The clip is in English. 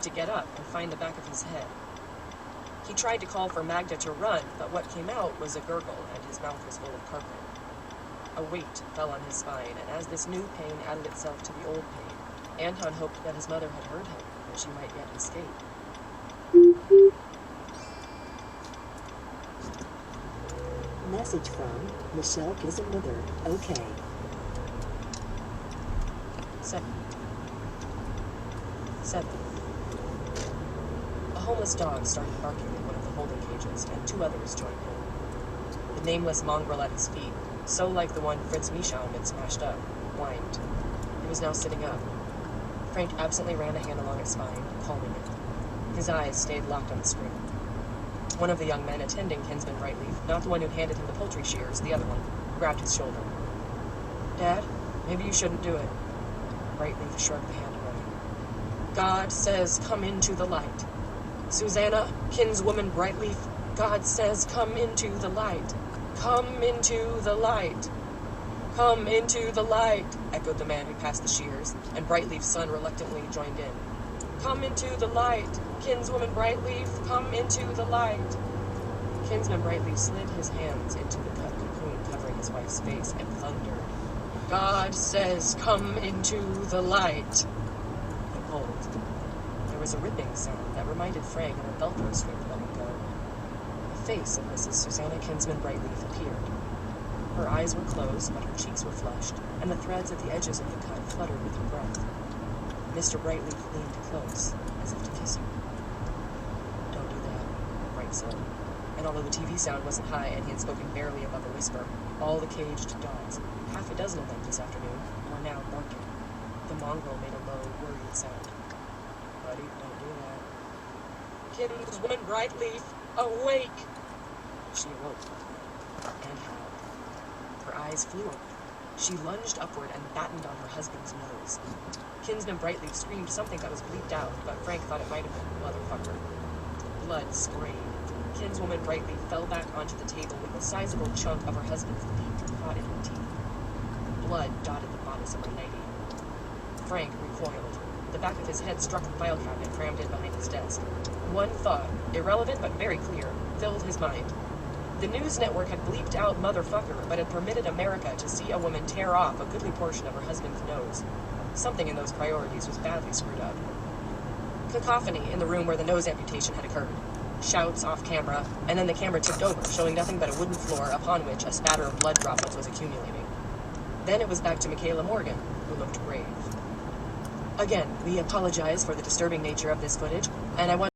to get up and find the back of his head. He tried to call for Magda to run, but what came out was a gurgle, and his mouth was full of carpet. A weight fell on his spine, and as this new pain added itself to the old pain, Anton hoped that his mother had heard him, and she might yet escape. Message from Michelle Kissenmother. Okay. 7. A homeless dog started barking in one of the holding cages, and 2 others joined in. The nameless mongrel at his feet, so like the one Fritz Mieschaum had smashed up, whined. He was now sitting up. Frank absently ran a hand along its spine, calming it. His eyes stayed locked on the screen. One of the young men attending Kinsman Brightleaf, not the one who handed him the poultry shears, the other one, grabbed his shoulder. "Dad, maybe you shouldn't do it." Brightleaf shrugged the hand away. "God says, come into the light. Susanna, kinswoman Brightleaf, God says, come into the light. Come into the light. Come into the light," echoed the man who passed the shears, and Brightleaf's son reluctantly joined in. "Come into the light. Kinswoman Brightleaf, come into the light." Kinsman Brightleaf slid his hands into the cut cocoon covering his wife's face and thundered. "God says, come into the light." He pulled. There was a ripping sound that reminded Frank of a Velcro strip letting go. The face of Mrs. Susanna Kinsman Brightleaf appeared. Her eyes were closed, but her cheeks were flushed, and the threads at the edges of the cut fluttered with her breath. Mr. Brightleaf leaned close, as if to kiss her. "Don't do that," Frank said. And although the TV sound wasn't high and he had spoken barely above a whisper, all the caged dogs, 6 of them this afternoon, were now barking. The mongrel made a low, worried sound. "Buddy, don't do that." "Kinswoman Brightleaf, awake!" She awoke, and howled. Her eyes flew open. She lunged upward and battened on her husband's nose. Kinsman Brightleaf screamed something that was bleeped out, but Frank thought it might have been "motherfucker." Blood sprayed. Kinswoman Brightleaf fell back onto the table with a sizable chunk of her husband's beak caught in her teeth. Blood dotted the bodice of her nightie. Frank recoiled. The back of his head struck the file cabinet crammed in behind his desk. One thought, irrelevant but very clear, filled his mind. The news network had bleeped out "motherfucker," but had permitted America to see a woman tear off a goodly portion of her husband's nose. Something in those priorities was badly screwed up. Cacophony in the room where the nose amputation had occurred. Shouts off camera, and then the camera tipped over, showing nothing but a wooden floor upon which a spatter of blood droplets was accumulating. Then it was back to Michaela Morgan, who looked grave. "Again, we apologize for the disturbing nature of this footage, and I want